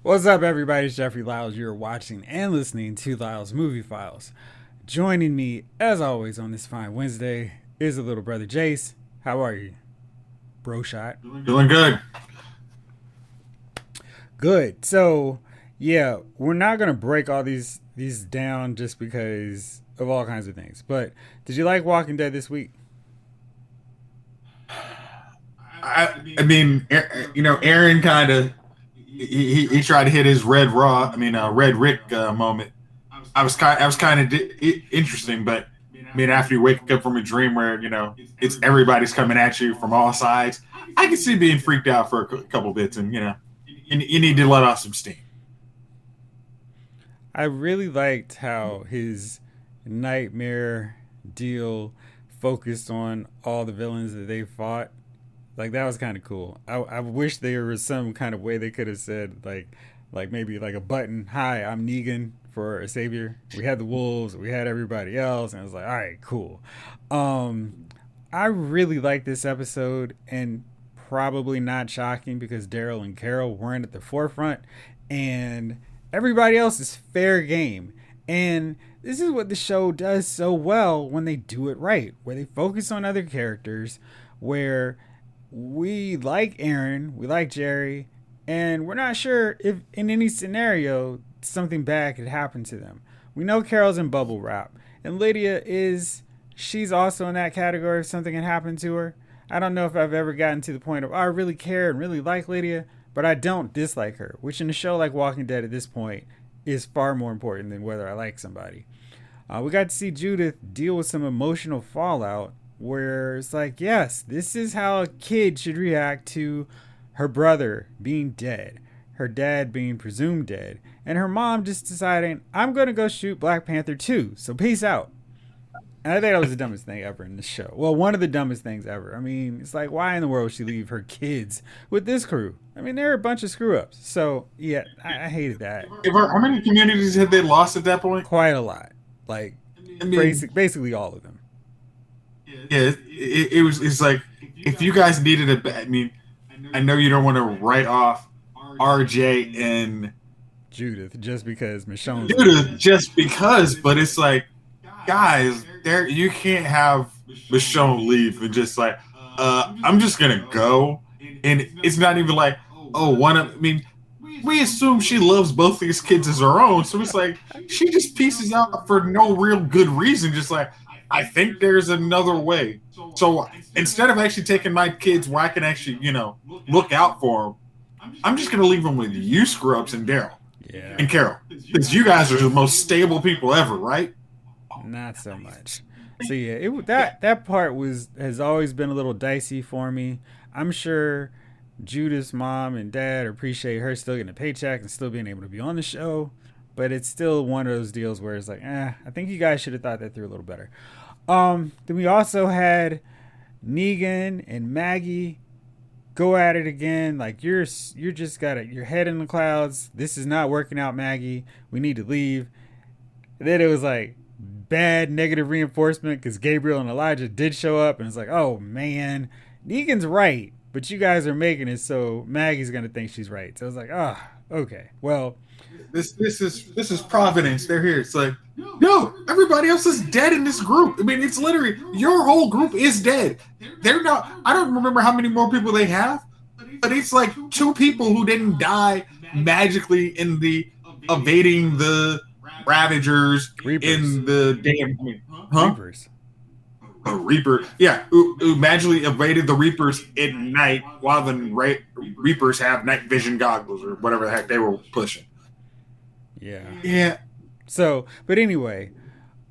What's up, everybody? It's Jeffrey Lyles. You're watching and listening to Lyles Movie Files. Joining me, as always, on this fine Wednesday is a little brother Jayce. How are you, bro? Shot. Doing good. Good. So, yeah, we're not gonna break all these down just because of all kinds of things. But did you like Walking Dead this week? Aaron kind of he tried to hit his red Rick moment. I was kind of interesting, but after you wake up from a dream where it's everybody's coming at you from all sides, I can see being freaked out for a couple bits, and you need to let off some steam. I really liked how his nightmare deal focused on all the villains that they fought. Like that was kind of cool. I wish there was some kind of way they could have said like maybe like a button. Hi, I'm Negan for a savior. We had the wolves, we had everybody else, and it was like, all right, cool. Um, I really like this episode, and probably not shocking because Daryl and Carol weren't at the forefront, and everybody else is fair game. And this is what the show does so well when they do it right, where they focus on other characters, where we like Aaron, we like Jerry, and we're not sure if in any scenario something bad could happen to them. We know Carol's in bubble wrap, and Lydia is, she's also in that category if something had happened to her. I don't know if I've ever gotten to the point of, oh, I really care and really like Lydia, but I don't dislike her, which in a show like Walking Dead at this point is far more important than whether I like somebody. We got to see Judith deal with some emotional fallout where it's like, yes, this is how a kid should react to her brother being dead, her dad being presumed dead, and her mom just deciding, I'm going to go shoot Black Panther 2, so peace out. And I think that was the dumbest thing ever in the show. Well, one of the dumbest things ever. I mean, it's like, why in the world would she leave her kids with this crew? I mean, they're a bunch of screw ups. So, yeah, I hated that. How many communities had they lost at that point? Quite a lot. Like, I mean, basically all of them. yeah, it's like if you guys needed I know you don't want to write off RJ and Judith, just because Michonne's Judah leaving. just because, but it's like, guys, there you can't have Michonne leave and just like, I'm just gonna go, and it's not even like, oh, we assume she loves both these kids as her own, so it's like she just pieces out for no real good reason, just like, I think there's another way. So instead of actually taking my kids where I can actually, look out for them, I'm just gonna leave them with you scrubs and Daryl Yeah, and Carol, because you guys are the most stable people ever, right? not so much. So yeah, that part has always been a little dicey for me. I'm sure Judith's mom and dad appreciate her still getting a paycheck and still being able to be on the show, but it's still one of those deals where it's like, I think you guys should have thought that through a little better. Then we also had Negan and Maggie go at it again. Like you're just got your head in the clouds. This is not working out, Maggie. We need to leave. And then it was like bad negative reinforcement because Gabriel and Elijah did show up, and it's like, oh man, Negan's right, but you guys are making it so Maggie's gonna think she's right. So I was like, okay, well, This is Providence. They're here. It's like, no, everybody else is dead in this group. I mean, it's literally your whole group is dead. They're not. I don't remember how many more people they have, but it's like two people who didn't die magically in the evading the Ravagers Reapers, in the damn. Huh? Reapers. A Reaper, yeah, who magically evaded the Reapers at night while the Reapers have night vision goggles or whatever the heck they were pushing. Yeah. Yeah, So, but anyway,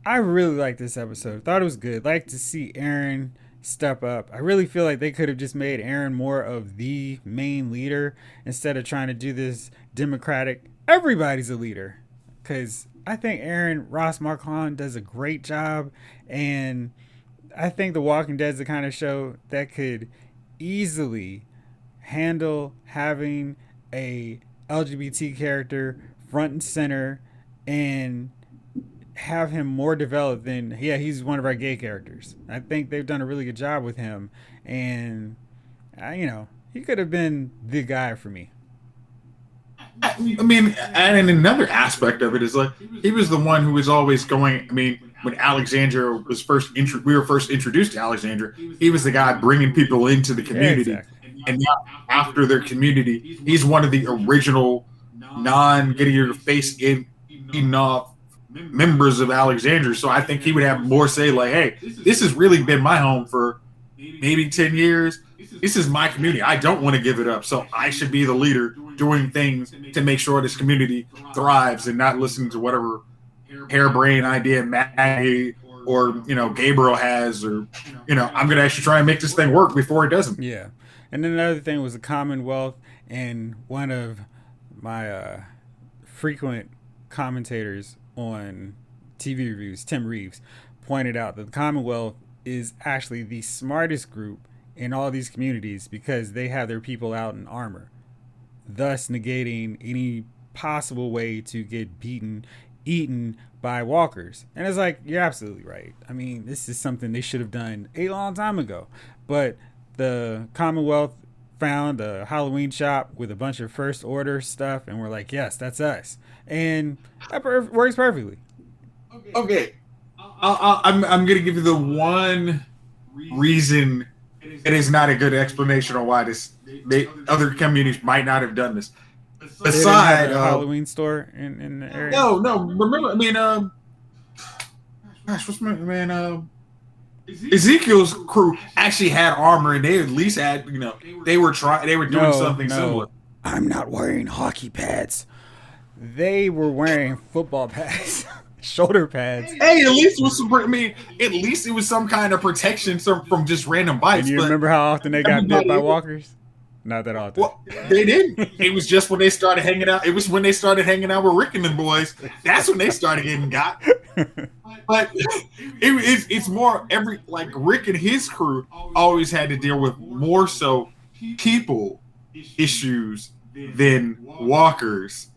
I really liked this episode. Thought it was good. Like to see Aaron step up. I really feel like they could have just made Aaron more of the main leader instead of trying to do this democratic. Everybody's a leader, because I think Aaron Ross Marquand does a great job, and I think The Walking Dead is the kind of show that could easily handle having a LGBT character front and center and have him more developed than, yeah, he's one of our gay characters. I think they've done a really good job with him, and he could have been the guy for me. I mean, and another aspect of it is like he was the one who was always going. I mean, when Alexandria was we were first introduced to Alexandria. He was the guy bringing people into the Yeah, community, exactly. and now after their community, he's one of the original non-getting your face in enough members of Alexandria. So I think he would have more say. Like, hey, this has really been my home for maybe 10 years. This is my community. I don't want to give it up. So I should be the leader doing things to make sure this community thrives and not listening to whatever harebrained idea Maggie or Gabriel has, or I'm going to actually try and make this thing work before it doesn't. Yeah. And then another thing was the Commonwealth, and one of my frequent commentators on TV reviews, Tim Reeves, pointed out that the Commonwealth is actually the smartest group in all these communities because they have their people out in armor, thus negating any possible way to get eaten by walkers. And it's like, you're absolutely right. I mean, this is something they should have done a long time ago. But the Commonwealth found a Halloween shop with a bunch of first order stuff, and we're like, yes, that's us. And that works perfectly. Okay. I'm going to give you the one reason it is not a good explanation on why other communities might not have done this. Beside a Halloween store in the area. No. Remember, I mean, gosh, what's my man? Ezekiel's crew actually had armor, and they at least had, they were doing something similar. I'm not wearing hockey pads. They were wearing football pads. Shoulder pads. Hey, at least it was at least it was some kind of protection from just random bites. And you remember how often they got bit by walkers? Not that often. Well, they didn't. It was just when they started hanging out. It was when they started hanging out with Rick and the boys. That's when they started getting got. But it's more Rick and his crew always had to deal with more so people issues than walkers.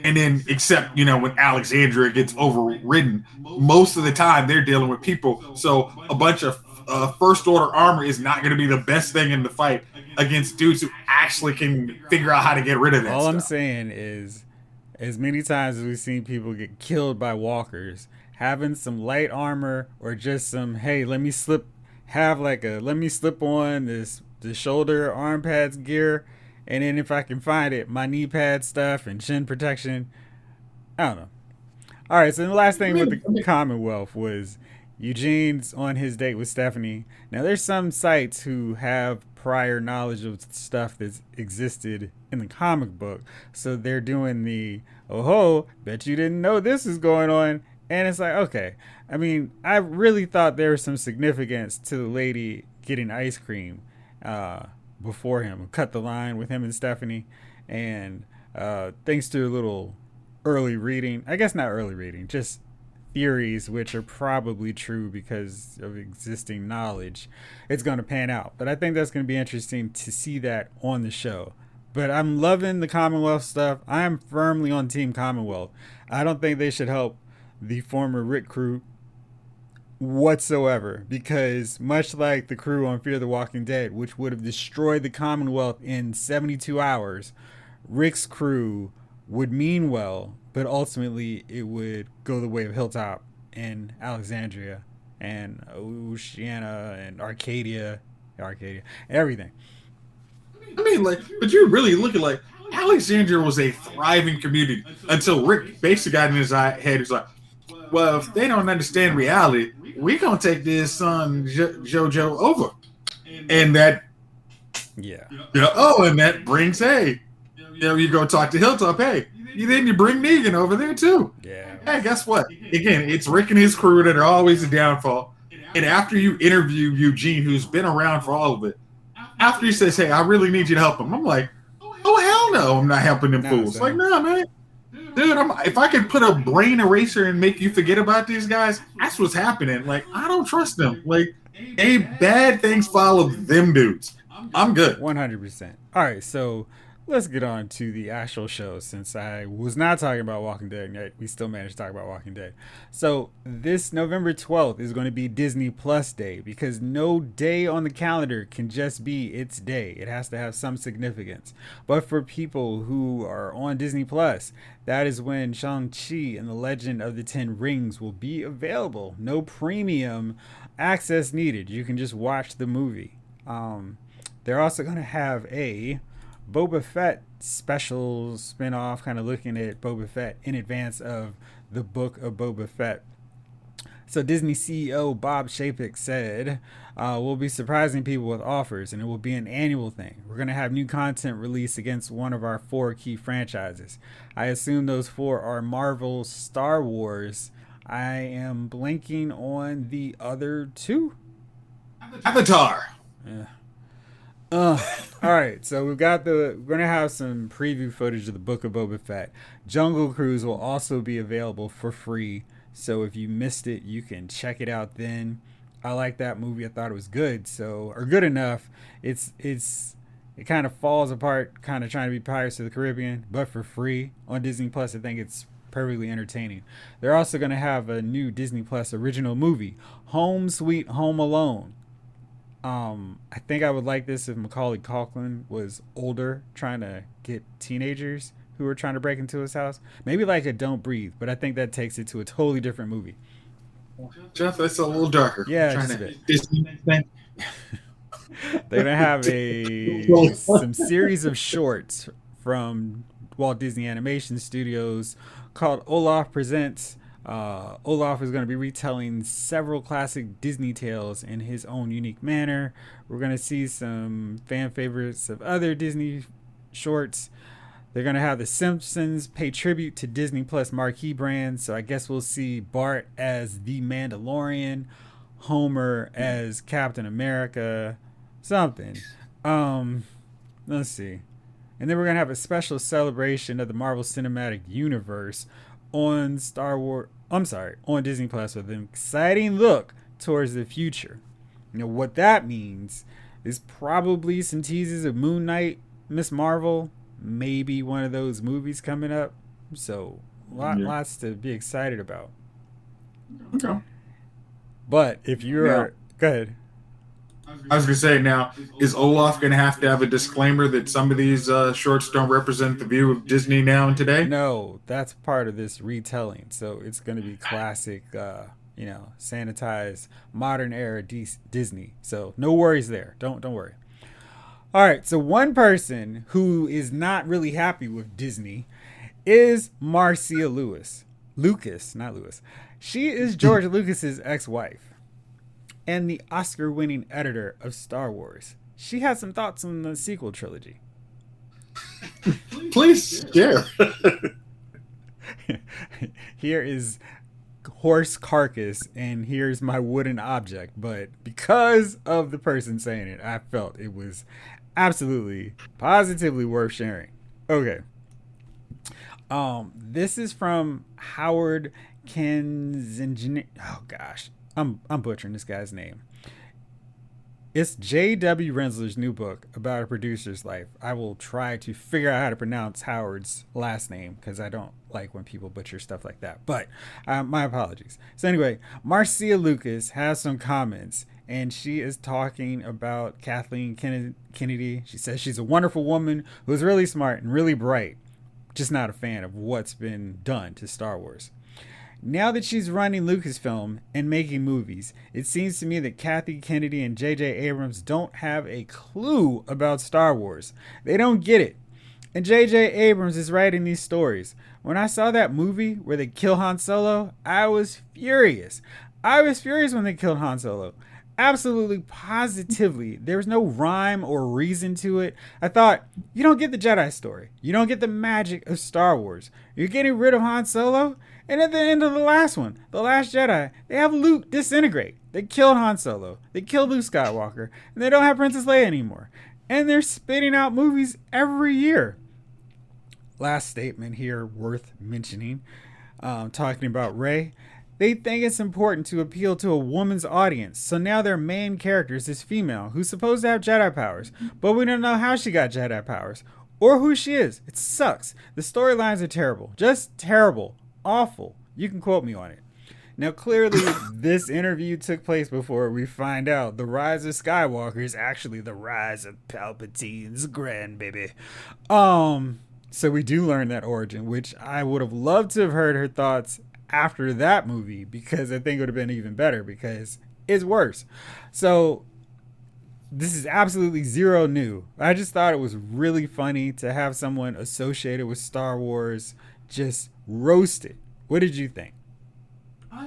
And then, except, when Alexandria gets overridden, most of the time they're dealing with people. So a bunch of first order armor is not going to be the best thing in the fight against dudes who actually can figure out how to get rid of that All stuff. I'm saying is, as many times as we've seen people get killed by walkers, having some light armor or just some, hey, let me slip on the shoulder arm pads gear, and then if I can find it, my knee pad stuff and shin protection. I don't know. All right, so the last thing with the Commonwealth was Eugene's on his date with Stephanie. Now, there's some sites who have prior knowledge of stuff that's existed in the comic book, so they're doing the, oh ho, bet you didn't know this is going on. And it's like, okay. I mean, I really thought there was some significance to the lady getting ice cream before him, cut the line with him and Stephanie. And thanks to a little early reading, I guess not early reading, just theories, which are probably true because of existing knowledge, it's going to pan out. But I think that's going to be interesting to see that on the show. But I'm loving the Commonwealth stuff. I am firmly on Team Commonwealth. I don't think they should help the former Rick crew whatsoever, because much like the crew on Fear the Walking Dead, which would have destroyed the Commonwealth in 72 hours, Rick's crew would mean well, but ultimately it would go the way of Hilltop and Alexandria and Oceania and Arcadia, everything. I mean, but you're really looking like Alexandria was a thriving community until Rick basically got in his head. He's like, well, if they don't understand reality, we're going to take this son JoJo over. And that, and that brings, you go talk to Hilltop, then you bring Negan over there too. Yeah. Hey, guess what? Again, it's Rick and his crew that are always a downfall. And after you interview Eugene, who's been around for all of it, after he says, hey, I really need you to help him, I'm like, oh, hell no, I'm not helping them fools. Like, no, man. Dude, if I could put a brain eraser and make you forget about these guys, that's what's happening. Like, I don't trust them. Like, bad things follow them dudes. I'm good. 100%. All right, so let's get on to the actual show since I was not talking about Walking Dead, yet we still managed to talk about Walking Dead. So, this November 12th is going to be Disney Plus Day because no day on the calendar can just be its day. It has to have some significance. But for people who are on Disney Plus, that is when Shang-Chi and the Legend of the Ten Rings will be available. No premium access needed. You can just watch the movie. They're also going to have a Boba Fett special spinoff, kind of looking at Boba Fett in advance of the book of Boba Fett. So Disney CEO Bob Chapek said, we'll be surprising people with offers, and it will be an annual thing. We're going to have new content released against one of our 4 key franchises. I assume those 4 are Marvel, Star Wars. I am blanking on the other 2. Avatar. Yeah. All right, so we're gonna have some preview footage of the Book of Boba Fett. Jungle Cruise will also be available for free, so if you missed it, you can check it out then. I like that movie. I thought it was good, or good enough. It kind of falls apart, kind of trying to be Pirates of the Caribbean, but for free on Disney Plus. I think it's perfectly entertaining. They're also gonna have a new Disney Plus original movie, Home Sweet Home Alone. I think I would like this if Macaulay Culkin was older, trying to get teenagers who were trying to break into his house. Maybe like a Don't Breathe, but I think that takes it to a totally different movie. Jeff, that's a little darker. Yeah, I'm just trying a to bit. They're gonna have some series of shorts from Walt Disney Animation Studios called Olaf Presents. Olaf is going to be retelling several classic Disney tales in his own unique manner. We're going to see some fan favorites of other Disney shorts. They're going to have The Simpsons pay tribute to Disney Plus marquee brands. So I guess we'll see Bart as the Mandalorian, Homer as Captain America, something. Let's see. And then we're going to have a special celebration of the Marvel Cinematic Universe on on Disney Plus with an exciting look towards the future. You know what that means is probably some teases of Moon Knight, Miss Marvel, maybe one of those movies coming up. So lots to be excited about. Okay. But if you're go ahead. I was going to say now, is Olaf going to have a disclaimer that some of these shorts don't represent the view of Disney now and today? No, that's part of this retelling. So it's going to be classic, sanitized, modern era Disney. So no worries there. Don't worry. All right. So one person who is not really happy with Disney is Marcia Lucas, not Lewis. She is George Lucas's ex-wife and the Oscar-winning editor of Star Wars. She has some thoughts on the sequel trilogy. Please share. Here is horse carcass, and here's my wooden object. But because of the person saying it, I felt it was absolutely, positively worth sharing. Okay. This is from Howard Kenzingen. Oh gosh. I'm butchering this guy's name. It's J.W. Rensler's new book about a producer's life. I will try to figure out how to pronounce Howard's last name because I don't like when people butcher stuff like that. But my apologies. So anyway, Marcia Lucas has some comments, and she is talking about Kathleen Kennedy. She says she's a wonderful woman who's really smart and really bright. Just not a fan of what's been done to Star Wars. Now that she's running Lucasfilm and making movies, it seems to me that Kathy Kennedy and J.J. Abrams don't have a clue about Star Wars. They don't get it. And J.J. Abrams is writing these stories. When I saw that movie where they kill Han Solo, I was furious. I was furious when they killed Han Solo. Absolutely, positively. There was no rhyme or reason to it. I thought, you don't get the Jedi story. You don't get the magic of Star Wars. You're getting rid of Han Solo? And at the end of the last one, The Last Jedi, they have Luke disintegrate. They killed Han Solo. They killed Luke Skywalker. And they don't have Princess Leia anymore. And they're spitting out movies every year. Last statement here worth mentioning. Talking about Rey. They think it's important to appeal to a woman's audience. So now their main character is this female who's supposed to have Jedi powers. But we don't know how she got Jedi powers. or who she is. It sucks. The storylines are terrible. Just terrible. Awful. You can quote me on it. Now, clearly, this interview took place before we find out the rise of Skywalker is actually the rise of Palpatine's grandbaby. So we do learn that origin, which I would have loved to have heard her thoughts after that movie, because I think it would have been even better, because it's worse. So this is absolutely zero new. I just thought it was really funny to have someone associated with Star Wars just roasted. What did you think?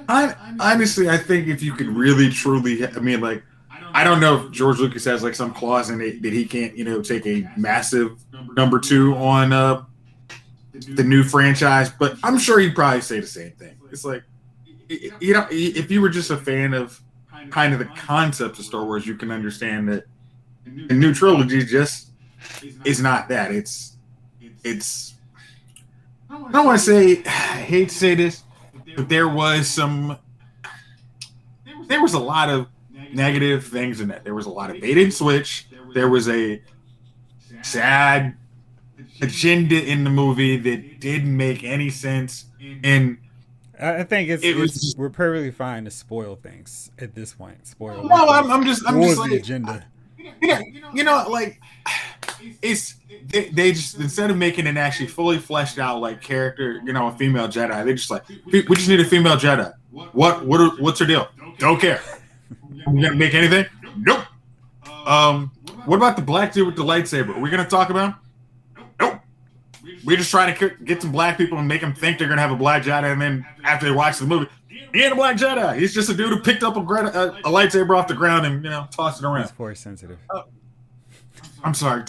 Honestly, I think if you could really truly, I mean, like, I don't know if George Lucas has like some clause in it that he can't, take a massive number 2 on the new franchise, but I'm sure he'd probably say the same thing. It's like, if you were just a fan of kind of the concept of Star Wars, you can understand that the new trilogy just is not that. It's I don't want to say, I hate to say this, but there was a lot of negative things in it. There was a lot of bait and switch. There was a sad agenda in the movie that didn't make any sense. And I think we're perfectly fine to spoil things at this point. Spoil. No, I'm just like the agenda. Like they just, instead of making an actually fully fleshed out like character, a female Jedi, they just like, we just need a female Jedi. What's her deal? Don't care. We gonna make anything? Nope. What about the black dude with the lightsaber? Are we gonna talk about him? Nope. We're just trying to get some black people and make them think they're gonna have a black Jedi, and then after they watch the movie, he ain't a black Jedi. He's just a dude who picked up a lightsaber off the ground and tossed it around. He's force sensitive. I'm sorry.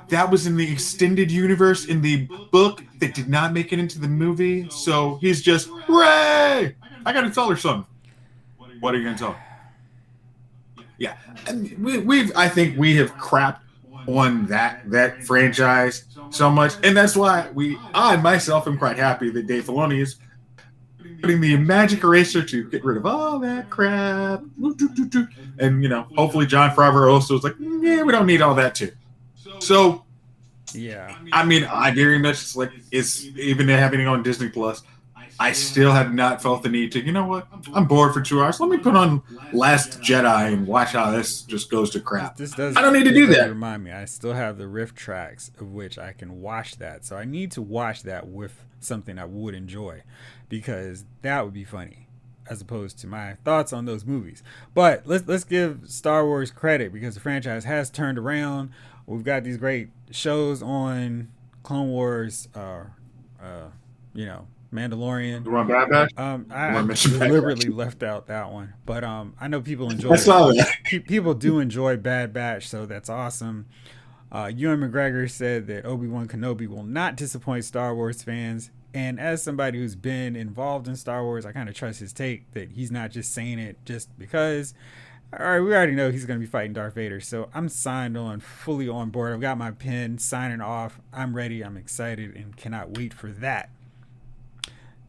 That was in the extended universe in the book that did not make it into the movie. So he's just Ray. I gotta tell her something. What are you gonna tell her? Yeah, and I think we have crapped on that franchise so much, and that's why I myself am quite happy that Dave Filoni is putting the magic eraser to get rid of all that crap. And hopefully Jon Favreau also is like, yeah, we don't need all that too. So yeah, I mean, I very much it's even happening on Disney Plus. I still have not felt the need to, what? I'm bored for 2 hours. Let me put on Last Jedi and watch how this just goes to crap. I don't need to do that. Remind me, I still have the riff tracks of which I can watch that. So I need to watch that with something I would enjoy, because that would be funny as opposed to my thoughts on those movies. But let's give Star Wars credit, because the franchise has turned around. We've got these great shows on Clone Wars, Mandalorian. You want Bad Batch? I deliberately left out that one, but I know people enjoy people do enjoy Bad Batch, so that's awesome. Ewan McGregor said that Obi-Wan Kenobi will not disappoint Star Wars fans, and as somebody who's been involved in Star Wars, I kind of trust his take that he's not just saying it just because. All right, we already know he's going to be fighting Darth Vader, so I'm fully on board. I've got my pen, signing off. I'm ready, I'm excited, and cannot wait for that.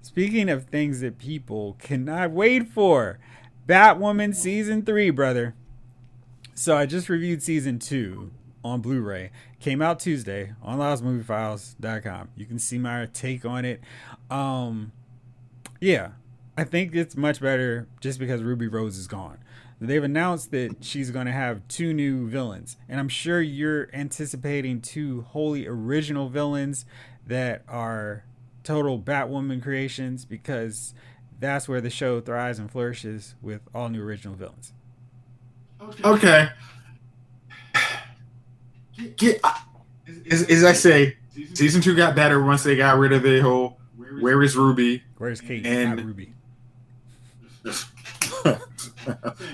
Speaking of things that people cannot wait for, Batwoman Season 3, brother. So I just reviewed Season 2 on Blu-ray. Came out Tuesday on loudsmoviefiles.com. You can see my take on it. Yeah, I think it's much better just because Ruby Rose is gone. They've announced that she's going to have 2 new villains. And I'm sure you're anticipating 2 wholly original villains that are total Batwoman creations, because that's where the show thrives and flourishes, with all new original villains. Okay. As I say, Season 2 got better once they got rid of the whole "Where is Ruby? Where's Kate? And not Ruby."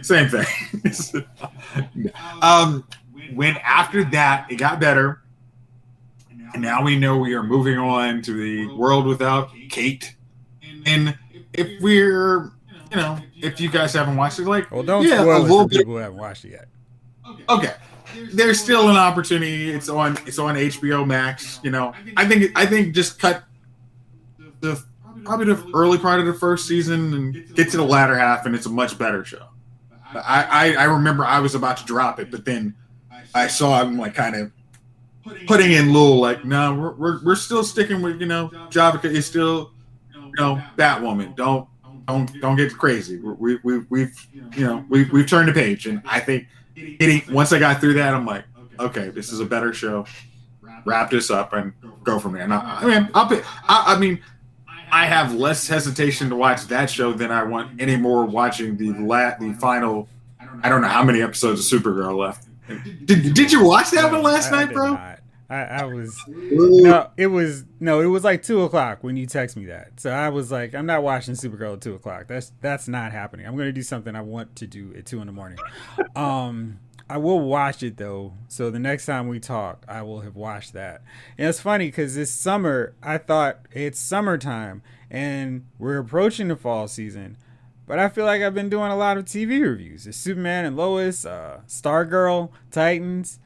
Same thing. When after that it got better, and now we know we are moving on to the world without Kate. And if we're, if you guys haven't watched it, don't spoil it for people who haven't watched it yet. Okay, there's still an opportunity. It's on HBO Max. I think just cut probably the early part of the first season and get to the latter half, and it's a much better show. I remember I was about to drop it, but then I saw him kind of putting in little like, no, we're still sticking with Java is still Batwoman. Don't get crazy. We've turned the page, and I think once I got through that, I'm like, okay, this is a better show. Wrap this up and go from there. And I mean, I have less hesitation to watch that show than I want any more watching the final. I don't know how many episodes of Supergirl left. Did you watch that one last night, bro? Not. I was no, it was like 2:00 when you text me that. So I was like, I'm not watching Supergirl at 2:00. That's not happening. I'm gonna do something I want to do at 2 a.m. I will watch it though. So the next time we talk, I will have watched that. And it's funny because this summer I thought it's summertime and we're approaching the fall season. But I feel like I've been doing a lot of TV reviews. It's Superman and Lois, Stargirl, Titans,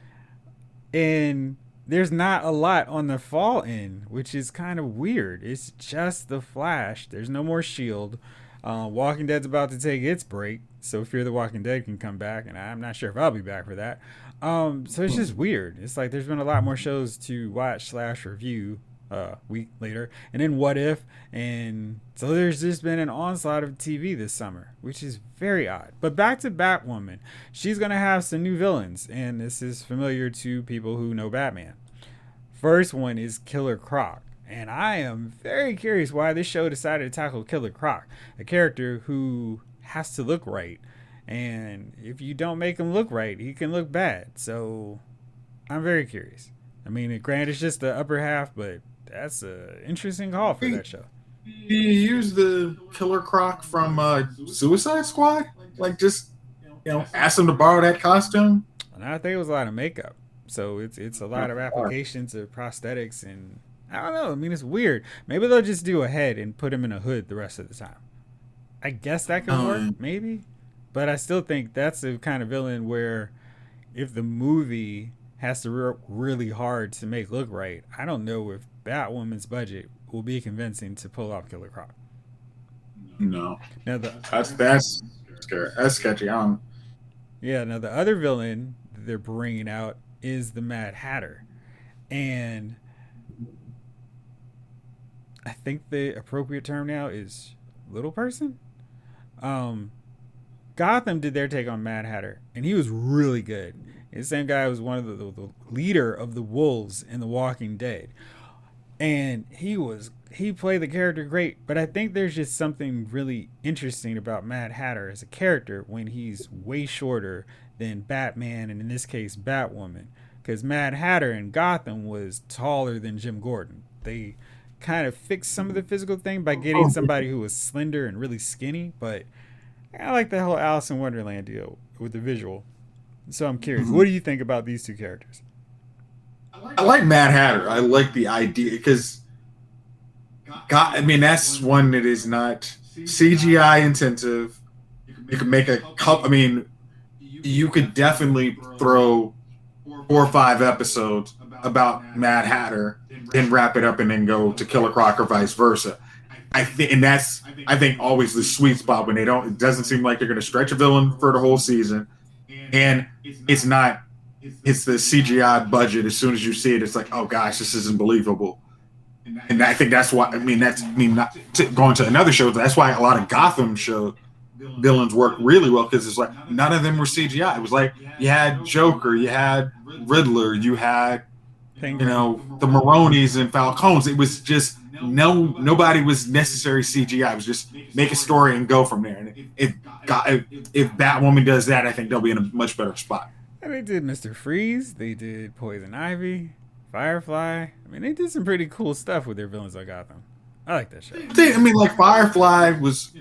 and there's not a lot on the fall end, which is kind of weird. It's just the Flash. There's no more Shield. Walking Dead's about to take its break, so Fear the Walking Dead can come back, and I'm not sure if I'll be back for that. So it's just weird. It's like there's been a lot more shows to watch / review week later, and then What If, and so there's just been an onslaught of TV this summer, which is very odd. But back to Batwoman, she's gonna have some new villains, and this is familiar to people who know Batman. First one is Killer Croc, and I am very curious why this show decided to tackle Killer Croc, a character who has to look right, and if you don't make him look right, he can look bad. So I'm very curious. I mean, granted, it's just the upper half, but that's an interesting call for that show. You use the Killer Croc from Suicide Squad, like just ask him to borrow that costume. And I think it was a lot of makeup, so it's a lot of applications of prosthetics, and I don't know. I mean, it's weird. Maybe they'll just do a head and put him in a hood the rest of the time. I guess that could work, maybe, but I still think that's the kind of villain where if the movie has to work really hard to make look right, I don't know if Batwoman's budget will be convincing to pull off Killer Croc. No, now that's scary. That's sketchy. Yeah. Now the other villain they're bringing out is the Mad Hatter, and I think the appropriate term now is little person. Gotham did their take on Mad Hatter, and he was really good. The same guy was one of the leader of the wolves in The Walking Dead. And he played the character great, but I think there's just something really interesting about Mad Hatter as a character when he's way shorter than Batman, and in this case Batwoman. Because Mad Hatter in Gotham was taller than Jim Gordon. They kind of fixed some of the physical thing by getting somebody who was slender and really skinny, but I like the whole Alice in Wonderland deal with the visual. So I'm curious, what do you think about these two characters? I like Mad Hatter. I like the idea because, I mean, that's one that is not CGI intensive. You can make a couple. I mean, you could definitely throw 4 or 5 episodes about Mad Hatter, then wrap it up, and then go to Killer Croc or vice versa. I think always the sweet spot when they don't. It doesn't seem like they're going to stretch a villain for the whole season, and it's not. It's the CGI budget. As soon as you see it, it's like, oh gosh, this isn't believable. And I think that's why. Not going to another show. That's why a lot of Gotham show villains work really well, because it's like none of them were CGI. It was like you had Joker, you had Riddler, you had the Maronis and Falcones. It was just nobody was necessary CGI. It was just make a story and go from there. And if Batwoman does that, I think they'll be in a much better spot. And they did Mr. Freeze. They did Poison Ivy, Firefly. I mean, they did some pretty cool stuff with their villains on Gotham. I like that show. I mean, like Firefly was,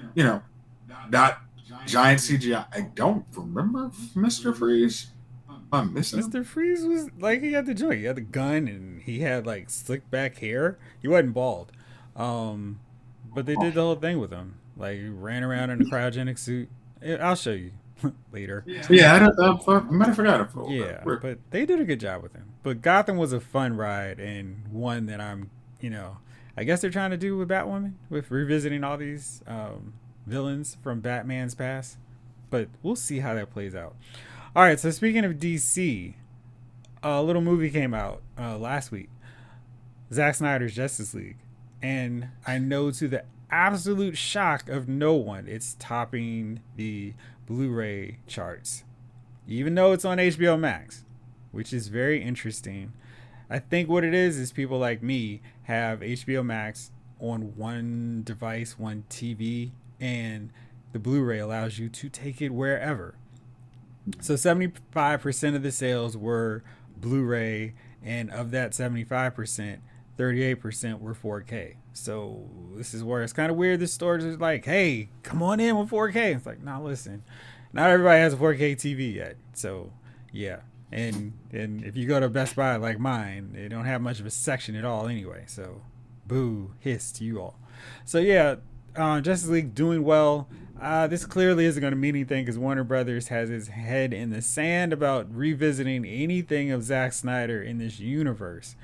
not giant CGI. I don't remember Mr. Freeze. I'm missing Mr. Freeze was like, he had the joint. He had the gun, and he had like slick back hair. He wasn't bald. But they did the whole thing with him. Like, he ran around in a cryogenic suit. I'll show you later. Yeah, I might have forgot it. Yeah, but they did a good job with him. But Gotham was a fun ride, and one that I guess they're trying to do with Batwoman, with revisiting all these villains from Batman's past. But we'll see how that plays out. All right, so speaking of DC, a little movie came out last week, Zack Snyder's Justice League, and I know to the absolute shock of no one, it's topping the Blu-ray charts, even though it's on HBO Max, which is very interesting. I think what it is people like me have HBO Max on one device, one TV, and the Blu-ray allows you to take it wherever. So 75% of the sales were Blu-ray, and of that 75%, 38% were 4K. So this is where it's kind of weird. The stores are like, hey, come on in with 4K. It's like, nah, listen, not everybody has a 4K TV yet. So yeah. And if you go to Best Buy like mine, they don't have much of a section at all anyway. So boo, hiss to you all. So yeah, Justice League doing well. This clearly isn't going to mean anything because Warner Brothers has his head in the sand about revisiting anything of Zack Snyder in this universe.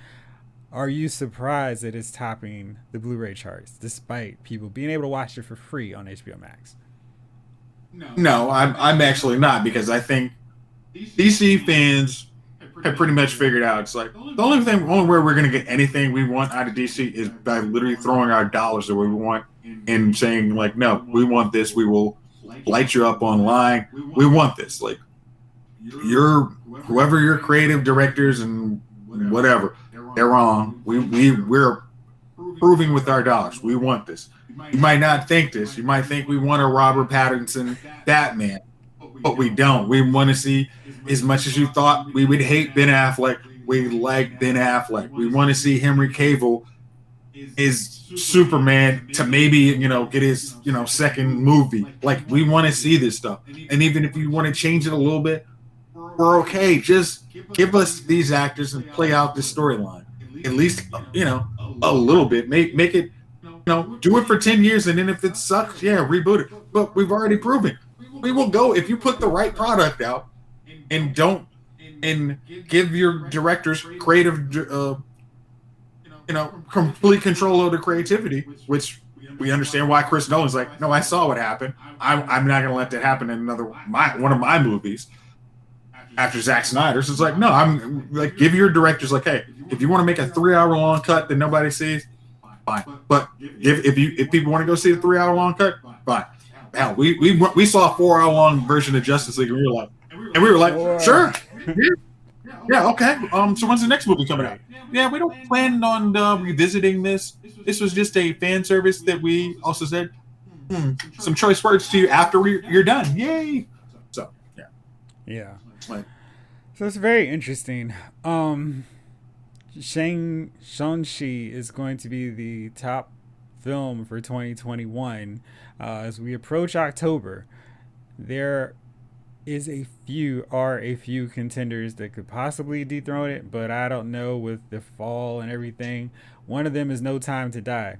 Are you surprised that it's topping the Blu-ray charts despite people being able to watch it for free on HBO Max? No, I'm actually not, because I think DC fans have pretty much figured out it's like the only way we're going to get anything we want out of DC is by literally throwing our dollars the way we want and saying like, no, we want this. We will light you up online. We want this. Like, whoever your creative directors and whatever, they're wrong. We're proving with our dollars. We want this. You might not think this. You might think we want a Robert Pattinson Batman, but we don't. We want to see, as much as you thought we would hate Ben Affleck, we like Ben Affleck. We want to see Henry Cavill is Superman to maybe, get his, second movie. Like, we want to see this stuff. And even if you want to change it a little bit, we're okay. Just give us these actors and play out this storyline. At least, a little bit. Make it, do it for 10 years, and then if it sucks, reboot it. But we've already proven we will go if you put the right product out and give your directors creative, complete control of the creativity, which we understand why Chris Nolan's like, no, I saw what happened. I'm not going to let that happen in one of my movies after Zack Snyder. So it's like, no, I'm like, give your directors like, hey, if you want to make a 3-hour long cut that nobody sees, fine. But if people want to go see a 3-hour long cut, fine. Hell, we saw a 4-hour long version of Justice League, and we were like, sure, yeah, okay. So when's the next movie coming out? Yeah, we don't plan on revisiting this. This was just a fan service that we also said some choice words to you after you're done. Yay! So yeah. So it's very interesting. Shang-Chi is going to be the top film for 2021 as we approach October. There are a few contenders that could possibly dethrone it, but I don't know with the fall and everything. One of them is No Time to Die.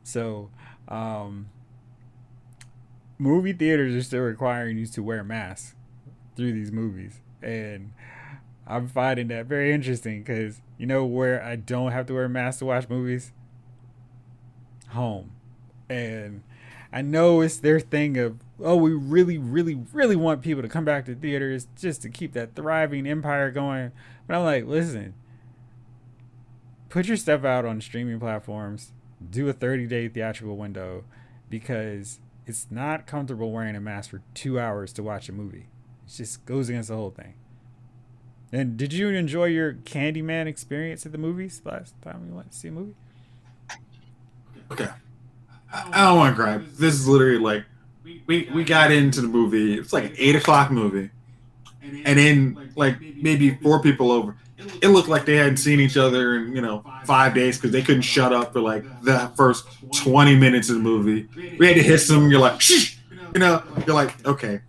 So movie theaters are still requiring you to wear masks through these movies, and I'm finding that very interesting because where I don't have to wear a mask to watch movies? Home. And I know it's their thing of, oh, we really, really, really want people to come back to theaters just to keep that thriving empire going. But I'm like, listen, put your stuff out on streaming platforms, do a 30-day theatrical window, because it's not comfortable wearing a mask for 2 hours to watch a movie. It just goes against the whole thing. And did you enjoy your Candyman experience at the movies last time you went to see a movie? Okay. I don't want to gripe. This is literally like, we got into the movie. It's like an 8:00 movie. And then like maybe 4 people over. It looked like they hadn't seen each other in, 5 days because they couldn't shut up for like the first 20 minutes of the movie. We had to hiss them. You're like, shh. You're like, okay.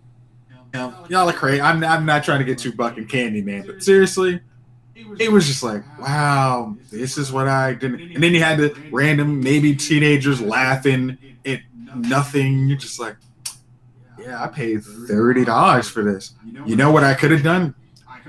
Y'all are crazy. I'm not trying to get too bucking Candyman, but seriously, it was just like, wow, this is what I didn't. And then you had the random maybe teenagers laughing at nothing. You're just like, yeah, I paid $30 for this. You know what I could have done?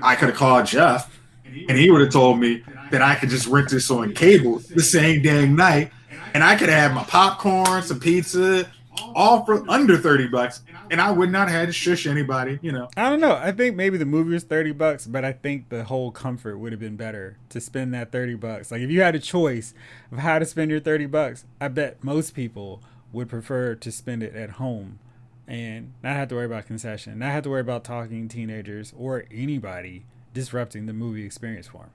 I could have called Jeff, and he would have told me that I could just rent this on cable the same dang night, and I could have had my popcorn, some pizza, all for under $30, and I would not have had to shush anybody, you know. I don't know. I think maybe the movie was $30, but I think the whole comfort would have been better to spend that $30. Like if you had a choice of how to spend your $30, I bet most people would prefer to spend it at home and not have to worry about concession, not have to worry about talking teenagers or anybody disrupting the movie experience for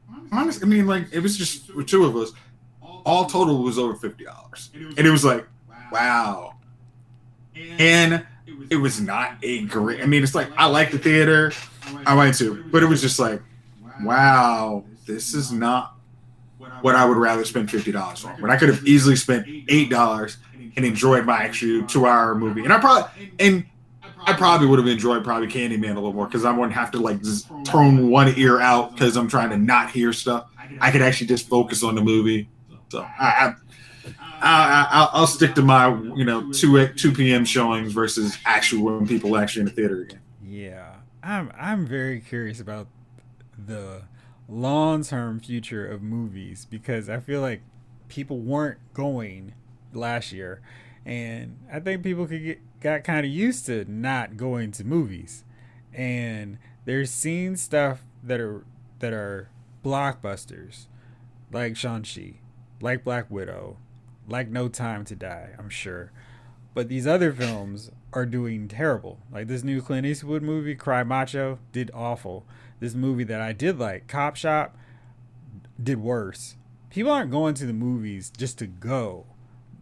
them. Honestly, I mean, like it was just for two of us. All total was over $50, and it was like, wow. And it was not a great. I mean, it's like I like the theater, I went to, but it was just like, wow, this is not what I would rather spend $50 on. When I could have easily spent $8 and enjoyed my actual 2-hour movie, and I probably would have enjoyed Candyman a little more because I wouldn't have to like just turn one ear out because I'm trying to not hear stuff. I could actually just focus on the movie. So I'll stick to my 2 p.m. showings versus actual when people actually in the theater again. Yeah, I'm very curious about the long-term future of movies because I feel like people weren't going last year, and I think people got kind of used to not going to movies, and they're seeing stuff that are blockbusters like Shang-Chi, like Black Widow, like No Time to Die, I'm sure. But these other films are doing terrible. Like this new Clint Eastwood movie, Cry Macho, did awful. This movie that I did like, Cop Shop, did worse. People aren't going to the movies just to go.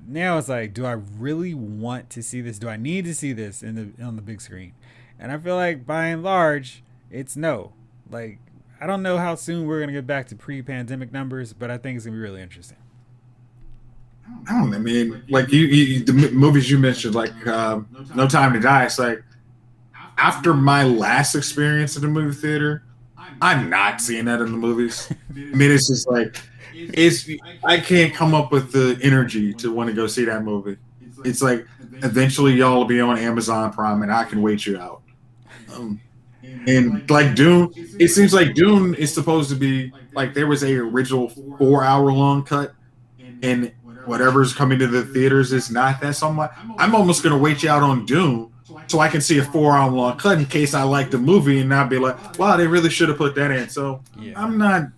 Now it's like, do I really want to see this? Do I need to see this on the big screen? And I feel like by and large, it's no. Like, I don't know how soon we're gonna get back to pre-pandemic numbers, but I think it's gonna be really interesting. I don't know. I mean, like the movies you mentioned, like No Time to Die. It's like after my last experience in the movie theater, I'm not seeing that in the movies. I mean, it's just like I can't come up with the energy to want to go see that movie. It's like eventually y'all will be on Amazon Prime, and I can wait you out. And like Dune, it seems like Dune is supposed to be like there was a original 4-hour long cut, and whatever's coming to the theaters is not that. So I'm almost gonna wait you out on Dune so I can see a 4-hour long cut in case I like the movie and not be like, wow, they really should have put that in. So yeah. I'm not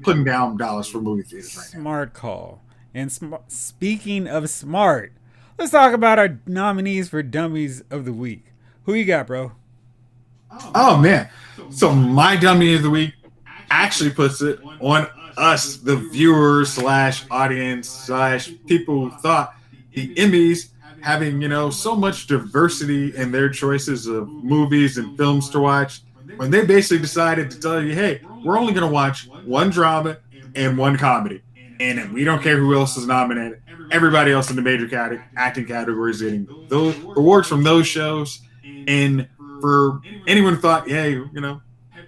putting down dollars for movie theaters right now. Smart call. And speaking of smart, let's talk about our nominees for Dummies of the Week. Who you got, bro? Oh man. So my dummy of the week actually puts it on us, the viewers / audience / people who thought the Emmys having, so much diversity in their choices of movies and films to watch, when they basically decided to tell you, hey, we're only going to watch one drama and one comedy. And we don't care who else is nominated. Everybody else in the major acting categories getting those awards from those shows. And for anyone who thought, hey,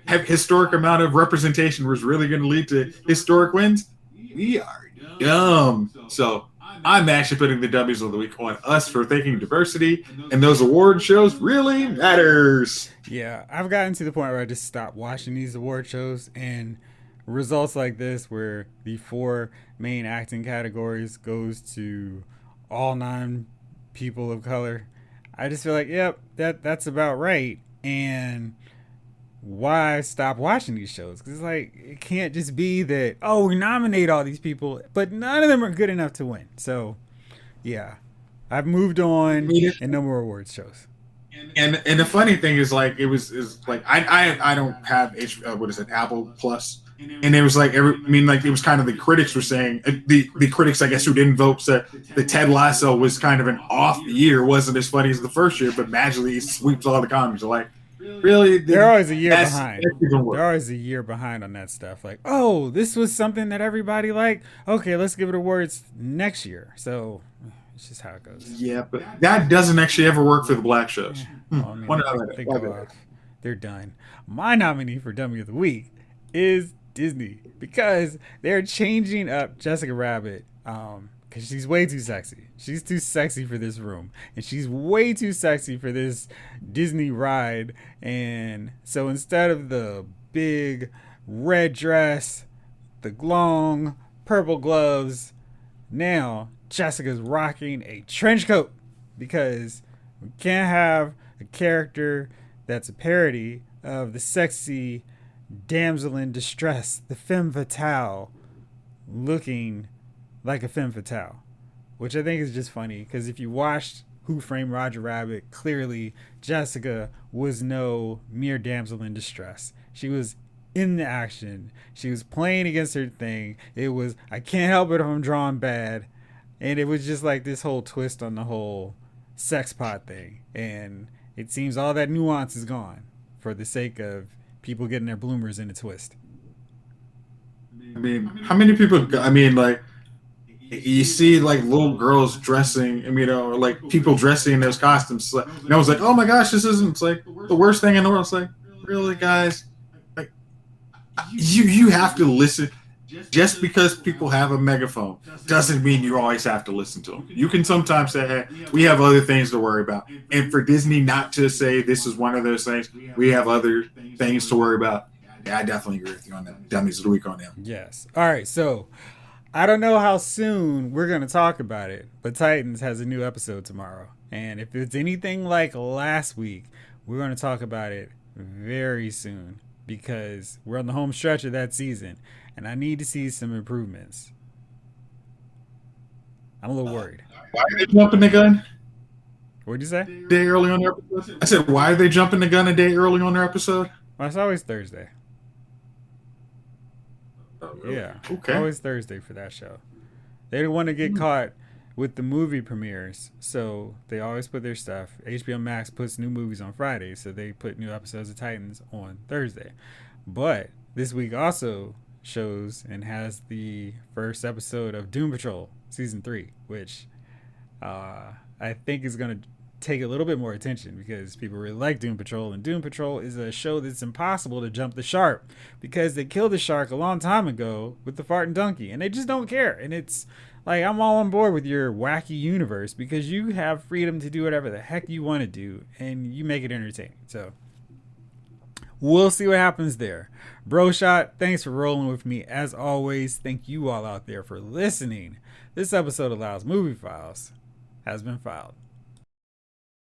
have historic amount of representation was really going to lead to historic wins, we are dumb. So I'm actually putting the dummies of the week on us for thinking diversity and those award shows really matters. Yeah, I've gotten to the point where I just stopped watching these award shows, and results like this where the 4 main acting categories goes to all 9 people of color, I just feel like, yep, that's about right. And why stop watching these shows? Because it's like, it can't just be that, we nominate all these people, but none of them are good enough to win. So, yeah, I've moved on, and no more awards shows. And the funny thing is, like, it was like I don't have Apple Plus, and it was like it was kind of the critics were saying the critics, I guess, who didn't vote said that Ted Lasso was kind of an off year, wasn't as funny as the first year, but magically he sweeps all the comments. Like, really, they're always a year behind. They're always a year behind on that stuff. Like, this was something that everybody liked. Okay, let's give it awards next year. So it's just how it goes. Yeah, but that doesn't actually ever work for the black shows. They're done. My nominee for Dummy of the Week is Disney, because they're changing up Jessica Rabbit because she's way too sexy. She's too sexy for this room, and she's way too sexy for this Disney ride. And so instead of the big red dress, the long purple gloves, now Jessica's rocking a trench coat because we can't have a character that's a parody of the sexy damsel in distress, the femme fatale, looking like a femme fatale, which I think is just funny because if you watched Who Framed Roger Rabbit, clearly Jessica was no mere damsel in distress. She was in the action. She was playing against her thing. It was, I can't help it if I'm drawing bad. And it was just like this whole twist on the whole sex pot thing. And it seems all that nuance is gone for the sake of people getting their bloomers in a twist. I mean, how many people? I mean, like you see, like little girls dressing. I mean, or like people dressing in those costumes. And I was like, oh my gosh, this isn't. It's like the worst thing in the world. It's like, really, guys? Like, you have to listen. Just because people have a megaphone doesn't mean you always have to listen to them. You can sometimes say, hey, we have other things to worry about. And for Disney not to say this is one of those things, we have other things to worry about. Yeah, I definitely agree with you on that. Dummies of the week on them. Yes. All right. So I don't know how soon we're going to talk about it, but Titans has a new episode tomorrow. And if it's anything like last week, we're going to talk about it very soon because we're on the home stretch of that season. And I need to see some improvements. I'm a little worried. Why are they jumping the gun? What'd you say? Day early on their episode? I said, why are they jumping the gun a day early on their episode? Well, it's always Thursday. Yeah. Okay. Always Thursday for that show. They don't want to get caught with the movie premieres, so they always put their stuff. HBO Max puts new movies on Friday, so they put new episodes of Titans on Thursday. But this week also shows and has the first episode of Doom Patrol season 3, which I think is going to take a little bit more attention because people really like Doom Patrol, and Doom Patrol is a show that's impossible to jump the shark because they killed the shark a long time ago with the fart and donkey, and they just don't care. And it's like, I'm all on board with your wacky universe because you have freedom to do whatever the heck you want to do and you make it entertaining. So we'll see what happens there. Bro Shot, thanks for rolling with me. As always, thank you all out there for listening. This episode of Lyle's Movie Files has been filed.